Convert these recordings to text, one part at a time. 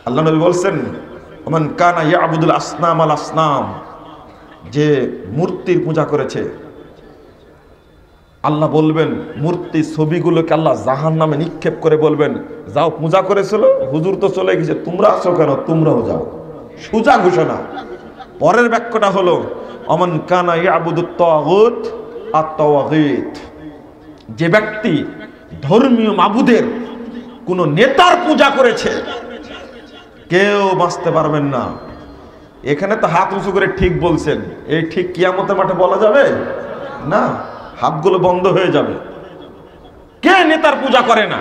আল্লাহ নবী বলছেন, ওমান কানা ইয়াবুদুল আসনাম আল আসনাম, যে মূর্তির পূজা করেছে, আল্লাহ বলবেন মূর্তি ছবিগুলোকে আল্লাহ জাহান্নামে নিক্ষেপ করে বলবেন, যাও পূজা করেছিল, হুজুর তো চলে গেছে, তোমরা আছো কেন, তোমরাও যাও। সুজা ঘোষণা। পরের বাক্যটা হলো ওমান কানা ইয়াবুদুত তাগুত আত তাওয়াগীত, যে ব্যক্তি ধর্মীয় মাবুদের কোন নেতার পূজা করেছে, কেউ বাঁচতে পারবেন না। এখানে তো হাত উঁচু করে ঠিক বলছেন, এই ঠিক কিয়ামতের মাঠে বলা যাবে না, হাতগুলো বন্ধ হয়ে যাবে। কে নেতার পূজা করে না,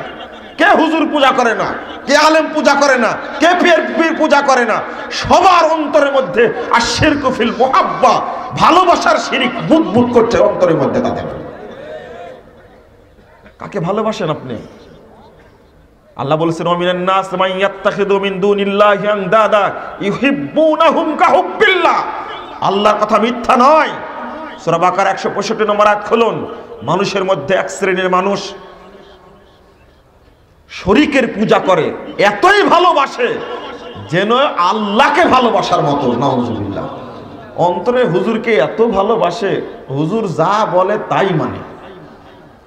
কে হুজুর পূজা করে না, কে আলেম পূজা করে না, কে পীর পূজা করে না, সবার অন্তরের মধ্যে আশিরকু ফিল মুহাব্বা, ভালোবাসার শিরিক বুদবুদ করছে অন্তরের মধ্যে তাদের। কাকে ভালোবাসেন আপনি? আল্লাহ বলেছেন, ওমিনান নাস মান ইয়াত্তাখিযু মিন দুনিল্লাহি আনদাদা ইউহিব্বুনাহুম কাহুব্বিল্লাহ। আল্লাহর কথা মিথ্যা নয়। সূরা বাকারা 165 নম্বর আয়াত খুলুন। মানুষের মধ্যে এক শ্রেণীর মানুষ শরীকের পূজা করে, এতই ভালোবাসে যেন আল্লাহকে ভালোবাসার মতো। নাউজুবিল্লাহ। অন্তরে হুজুরকে এত ভালোবাসে, হুজুর যা বলে তাই মানে।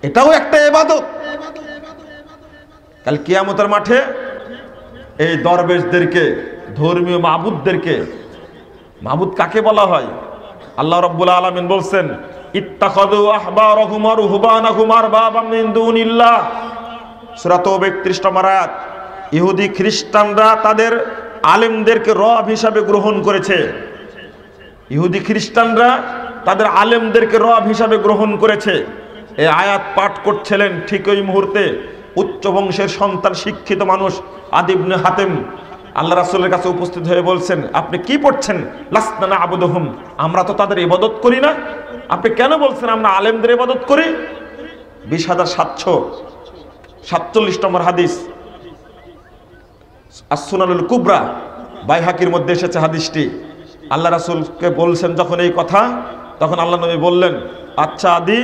এটাও একটা ইবাদত। কাল কিয়ামতের মাঠে এই দরবেশদেরকে, ধর্মীয় মাবুদদেরকে, মাবুদ কাকে বলা হয়? আল্লাহ রাব্বুল আলামিন বলছেন, ইত্তাখাযু আহবারাহুম ওয়া রুহবানাহুম আরবাবাম মিন দুনিল্লাহ। সূরা তাওবা 31 নম্বর আয়াত। ইহুদি খ্রিস্টানরা তাদের আলেমদেরকে রব হিসাবে গ্রহণ করেছে। ইহুদি খ্রিস্টানরা তাদের আলেমদেরকে রব হিসাবে গ্রহণ করেছে। এই আয়াত পাঠ করছিলেন ঠিক ওই মুহূর্তে উচ্চ বংশের সন্তান, শিক্ষিত মানুষ আদি ইবনে হাতেম আল্লাহ রাসূলের কাছে উপস্থিত হয়ে বলছেন, আপনি কি পড়ছেন? লাসনা না'বুদুহুম, আমরা তো তাদের ইবাদত করি না। আপনি কেন বলছেন আমরা আলেমদের ইবাদত করি? 20747 নম্বর হাদিস, as-সুনানুল কুবরা, বাইহাকির মধ্যে এসেছে হাদিসটি। আল্লাহ রাসূলকে বলছেন যখন এই কথা, তখন আল্লাহ নবী বললেন, আচ্ছা আদি,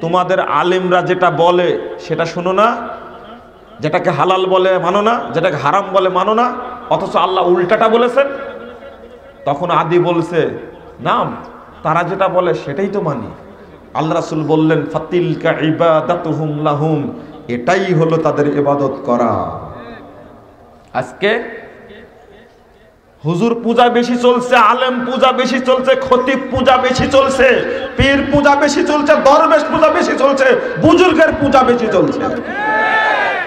তোমাদের আলেমরা যেটা বলে সেটা শোনো না, যেটাকে হালাল বলে মানো না, যেটাকে হারাম বলে মানো না, অথচ আল্লাহ উল্টাটা বলেছেন। তখন আদি বলছে, না, তারা যেটা বলে সেটাই তো মানি। আল্লাহ রাসূল বললেন, ফাতিলকা ইবাদাতুহুম লাহুম, এটাই হলো তাদের ইবাদত করা। আজকে হুজুর পূজা বেশি চলছে, আলেম পূজা বেশি চলছে, খতিব পূজা বেশি চলছে, পীর পূজা বেশি চলছে, দরবেশ পূজা বেশি চলছে, বুজুর্গের পূজা বেশি চলছে।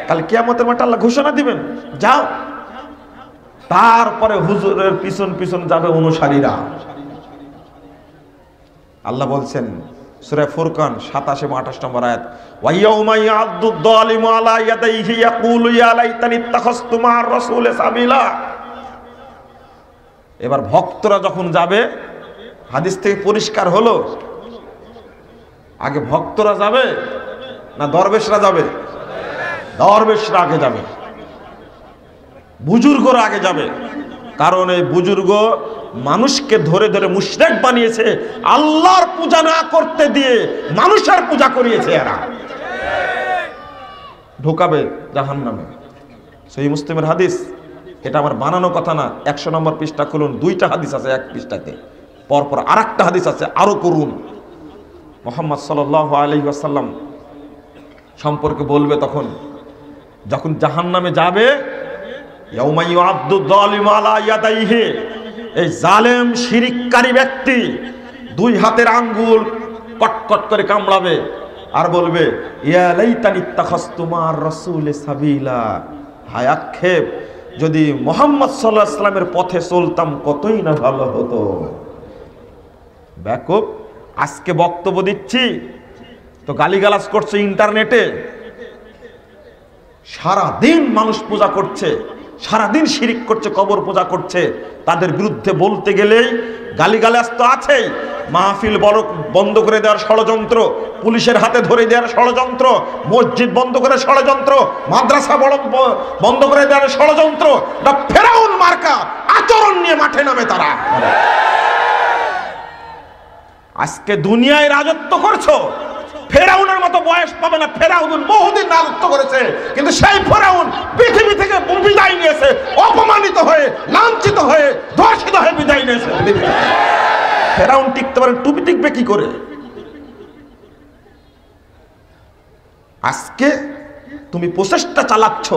কাল কিয়ামতের মাঠে আল্লাহ ঘোষণা দিবেন, যাও। তারপরে হুজুরের পিছন পিছন যাবে অনুসারীরা। আল্লাহ বলছেন সূরা ফুরকান 27 এবং 28 নম্বর আয়াত, ওয়া ইয়াউমা ইয়া'আদ্দুদ যালিমু আলা ইয়াদাইহি ইয়াকুলু ইয়া লাইতানি ইত্তাখাযতু মা'আর রাসূলি সাবিলা। এবার ভক্তরা যখন যাবে, হাদিস থেকে পরিষ্কার হলো, আগে ভক্তরা যাবে না দরবেশরা যাবে? দরবেশরা আগে যাবে, বুজুর্গরা আগে যাবে। কারণ এই বুজুর্গ মানুষকে ধরে ধরে মুশরিক বানিয়েছে, আল্লাহর পূজা না করতে দিয়ে মানুষের পূজা করিয়েছে। এরা ঢোকাবে জাহান্নামে। সহিহ মুসলিমের হাদিস, এটা আমার বানানো কথা না। 100 নম্বর পৃষ্ঠা খুলুন, 2টা হাদিস আছে এক পৃষ্ঠাতে, পরপর আরেকটা হাদিস আছে আরো করুন। মুহাম্মদ সাল্লাল্লাহু আলাইহি ওয়াসাল্লাম সম্পর্কে বলবে, তখন যখন জাহান্নামে যাবে, ইয়াউমা ইউ'আদ্দুদ যালিমু আলা ইয়াদাইহি, এই জালেম শিরিককারী ব্যক্তি 2 হাতের আঙ্গুল কটকট করে কামড়াবে আর বলবে, ইয়া লাইতানি ইত্তাখাযতু মা'আর রাসূলি সাবিলা, হায় আক্ষেপ, যদি মুহাম্মদ সাল্লাল্লাহু আলাইহি ওয়াসাল্লামের পথে চলতাম কতই না ভালো হতো। ব্যাকআপ আজকে বক্তব্য দিচ্ছি তো গালিগালাজ করছে ইন্টারনেটে, সারা দিন মানুষ পূজা করছে, সারা দিন শিরিক করছে, কবর পূজা করছে। তাদের বিরুদ্ধে বলতে গেলেই গালিগালাজ তো আছেই, মাহফিল বন্ধ করে দেওয়ার ষড়যন্ত্র, পুলিশের হাতে ধরে দেওয়ার ষড়যন্ত্র, মসজিদ বন্ধ করে ষড়যন্ত্র, মাদ্রাসা বন্ধ করে দেওয়ার ষড়যন্ত্র। ফেরাউন মার্কা আচরণ নিয়ে মাঠে নামে তারা। আজকে দুনিয়ায় রাজত্ব করছো, ফেরাউনের মতো বয়স পাবে না। ফেরাউন বহুদিন রাজত্ব করেছে, কিন্তু সেই ফেরাউন পৃথিবী থেকে বিদায় নিয়েছে, অপমানিত হয়ে ফেরাউন টিকতে পারে, টুপি টিকবে কি করে? আজকে তুমি প্রচেষ্টা চালাচ্ছ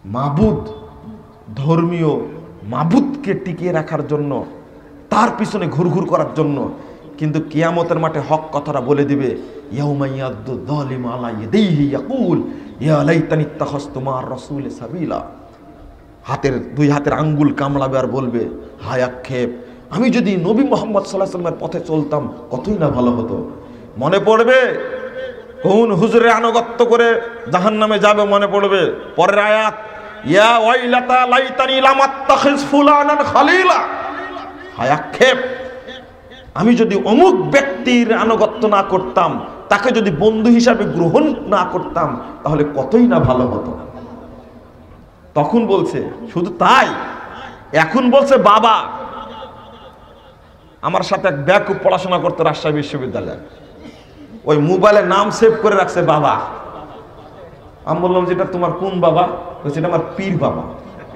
মাবুদ, ধর্মীয় মাবুদকে টিকিয়ে রাখার জন্য, তার পিছনে ঘুরঘুর করার জন্য, কিন্তু কিয়ামতের মাঠে হক কথাটা বলে দিবে, ইয়াউমা ইয়াদ্দু যালিমু আলা ইয়াদাইহি ইয়াকুল ইয়া লাইতানি ইত্তাখাযতু মা'আর রাসূলি সাবিলা। দুই হাতের আঙ্গুল কামড়াবে আর বলবে, হায় আক্ষেপ, আমি যদি নবী মুহাম্মদ সাল্লাল্লাহু আলাইহি ওয়াসাল্লামের পথে চলতাম কতই না ভালো হতো। মনে পড়বে কোন হুজুরের আনুগত্য করে জাহান্নামে যাবে? মনে পড়বে পরের আয়াত, ইয়া ওয়াইলাতা লাইতানি লাম আত্তাখিজ ফুলানান খালিলা। হায় আক্ষেপ, আমি যদি অমুক ব্যক্তির আনুগত্য না করতাম, তাকে যদি বন্ধু হিসাবে গ্রহণ না করতাম, তাহলে কতই না ভালো হতো। তখন বলছে, শুধু তাই, এখন বলছে বাবা। আমার সাথে এক ব্যাকুব পড়াশোনা করতে রাজশাহী বিশ্ববিদ্যালয়ে, ওই মোবাইলে নাম সেভ করে রাখছে বাবা। আমি বললাম, যেটা তোমার কোন বাবা? সেটা আমার পীর বাবা।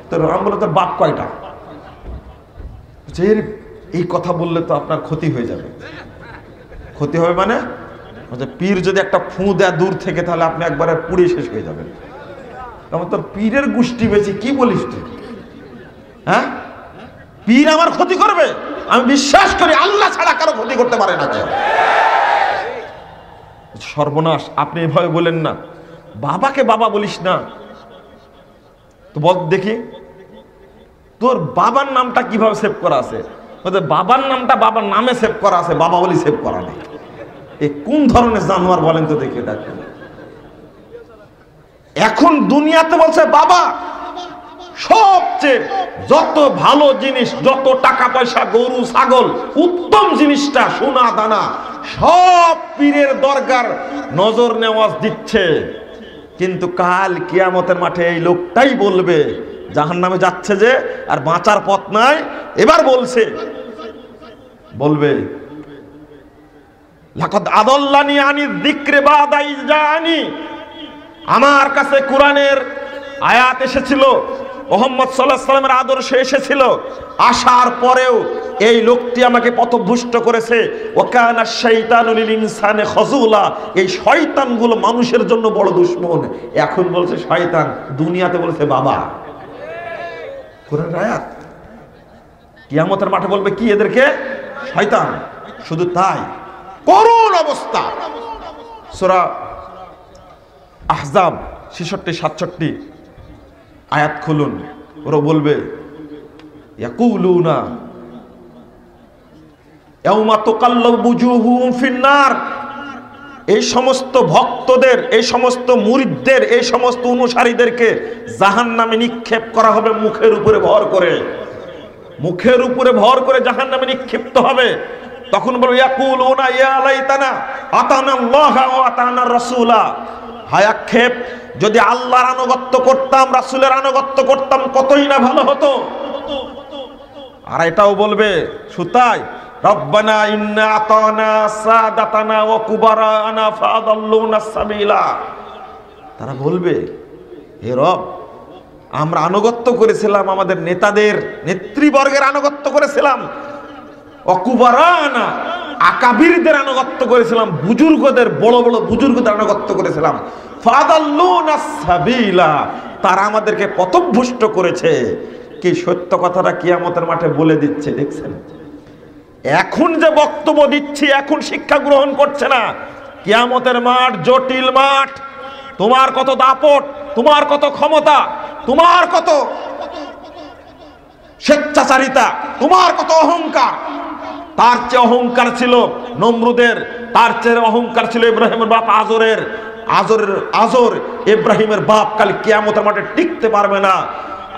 তোর আমি বললাম, তোর বাপ কয়টা? এই কথা বললে তো আপনার ক্ষতি হয়ে যাবে। ক্ষতি হবে মানে পীর যদি একটা ফু দেয় দূর থেকে, তাহলে আপনি একবারে পুড়ে শেষ হয়ে যাবেন। তোর পীরের গোষ্ঠী বেশি, কি বলিস তুই? হ্যাঁ, পীর আমার ক্ষতি করবে? আমি বিশ্বাস করি আল্লাহ ছাড়া কারো ক্ষতি করতে পারে না। সর্বনাশ, আপনি এভাবে বলেন না, বাবাকে বাবা বলিস না তো। বল দেখি তোর বাবার নামটা কিভাবে সেভ করা আছে? বাবার নামটা বাবার নামে সেভ করা আছে, বাবা বলি সেভ করা নেই। এই কোন ধরনের জানোয়ার বলেন তো দেখে? দেখেন, এখন দুনিয়াতে বলছে বাবা। সবচেয়ে যত ভালো জিনিস, যত টাকা পয়সা, গরু ছাগল, উত্তম জিনিসটা সোনা দানা, সব পীরের দরগার নজর নেওয়াজ দিচ্ছে। কিন্তু কাল কিয়ামতের মাঠে এই লোকটাই বলবে, জাহান্নামে যাচ্ছে যে, আর বাঁচার পথ নাই। এবার বলবে লাকাদ আদাল্লানি আনি যিকরি বাদা ইয জাআনি। আমার কাছে কোরআনের আয়াত এসেছিল, মুহাম্মদ সাল্লাল্লাহু আলাইহি ওয়াসাল্লামের আদর্শ এসেছিল, আসার পরেও এই লোকটি আমাকে পথভ্রষ্ট করেছে। ওয়া কানা শাইতানু লিল ইনসানি খাযুলা। এই শয়তানগুলো মানুষের জন্য বড় দুশমন। এখন বলছে শয়তান, দুনিয়াতে বলছে বাবা। কোরআনের আয়াত। কিয়ামতের মাঠে বলবে কি এদেরকে? শয়তান। শুধু তাই, করুণ অবস্থা। সূরা আহজাব 66-67 আয়াত খুলুন। ওরা বলবে, ইয়াকুলুনা ইয়াউমা তুকাল্লাবু বুজুহুহুম ফিন্নার। এই সমস্ত ভক্তদের, এই সমস্ত মুরিদদের, এই সমস্ত অনুসারীদেরকে জাহান্নামে নিক্ষেপ করা হবে মুখের উপরে ভর করে। মুখের উপরে ভর করে জাহান্নামে নিক্ষিপ্ত হবে। তখন বলবে, ইয়াকুলুনা ইয়া লাইতানা আতানা আল্লাহ ওয়া আতানা রাসূলা। হায় আক্ষেপ, যদি আল্লাহর আনুগত্য করতাম, রাসূলের আনুগত্য করতাম, কতই না ভালো হতো। আর এটাও বলবে সুতাই, রব্বানা ইন্না আতানা সাদাতানা ওয়া কুবারানা ফাআদাল্লুনা সাবিলা। তারা বলবে, হে রব, আমরা আনুগত্য করেছিলাম, আমাদের নেতাদের, নেতৃবর্গের আনুগত্য করেছিলাম, ওয়া কুবারানা আকাবিরদের আনুগত্য করেছিলাম, বুজুর্গদের, বড় বড় বুজুর্গদের আনুগত্য করেছিলাম, ফাদাল্লুনা সাবিলা, তারা আমাদেরকে পথভ্রষ্ট করেছে। কি সত্য কথাটা কিয়ামতের মাঠে বলে দিচ্ছে, দেখছেন? এখন যে বক্তব্য দিচ্ছি, এখন শিক্ষা গ্রহণ করছে না। কিয়ামতের মাঠ জটিল মাঠ। তোমার কত দাপট, তোমার কত ক্ষমতা, তোমার কত স্বেচ্ছাচারিতা, তোমার কত অহংকার। তার চেয়ে অহংকার ছিল নমরুদের, তার চেয়ে অহংকার ছিল ইব্রাহিমের বাপ আজরের। আজর ইব্রাহিমের বাপ কাল কিয়ামতের মাঠে টিকতে পারবে না।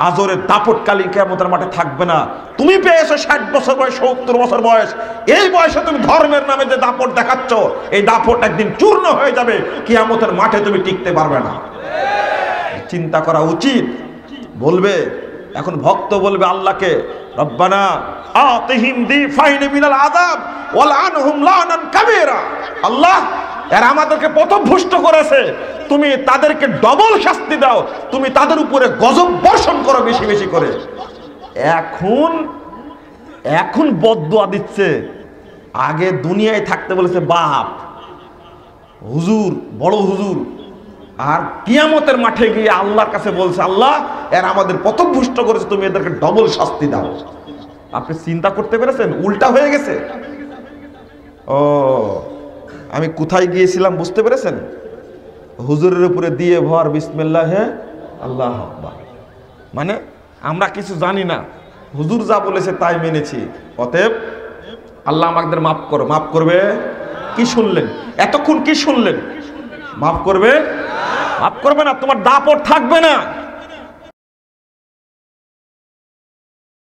আজরের দাপট কালী কিয়ামতের মাঠে থাকবে না। তুমি পেয়েছো 60 বছর বয়স, 70 বছর বয়স, এই বয়সে তুমি ধর্মের নামে যে দাপট দেখাচ্ছ, এই দাপট একদিন চূর্ণ হয়ে যাবে। কিয়ামতের মাঠে তুমি টিকতে পারবে না। চিন্তা করা উচিত। বলবে, এখন ভক্ত বলবে আল্লাহকে, রব্বানা আতিহিম দিফাইন মিনাল আযাব ওয়াল আনহুম লানান কাবীরা। আল্লাহ, এরা আমাদেরকে পথভ্রষ্ট করেছে, তুমি তাদেরকে ডবল শাস্তি দাও, তুমি তাদের উপরে গজব বর্ষণ করো বেশি বেশি করে। এখন এখন বদদুয়া দিচ্ছে। আগে দুনিয়ায় থাকতে বলেছে বাপ, হুজুর, বড় হুজুর, আর কিয়ামতের মাঠে গিয়ে আল্লাহর কাছে বলছে, আল্লাহ এরা আমাদের পথভ্রষ্ট করেছে, তুমি এদেরকে ডবল শাস্তি দাও। আপনি চিন্তা করতে পেরেছেন? উল্টা হয়ে গেছে। ও, আমি কোথায় গিয়েছিলাম বুঝতে পেরেছেন? হুজুরের উপরে দিয়ে ভর বিসমিল্লাহ আল্লাহ আকবার। মানে আমরা কিছু জানি না, হুজুর যা বলেছে তাই মেনেছি, অতএব আল্লাহ আমাদের মাফ করো। মাফ করবে? কি শুনলেন এতক্ষণ? কি শুনলেন? মাফ করবে? মাফ করবে না, তোমার দাপট থাকবে না।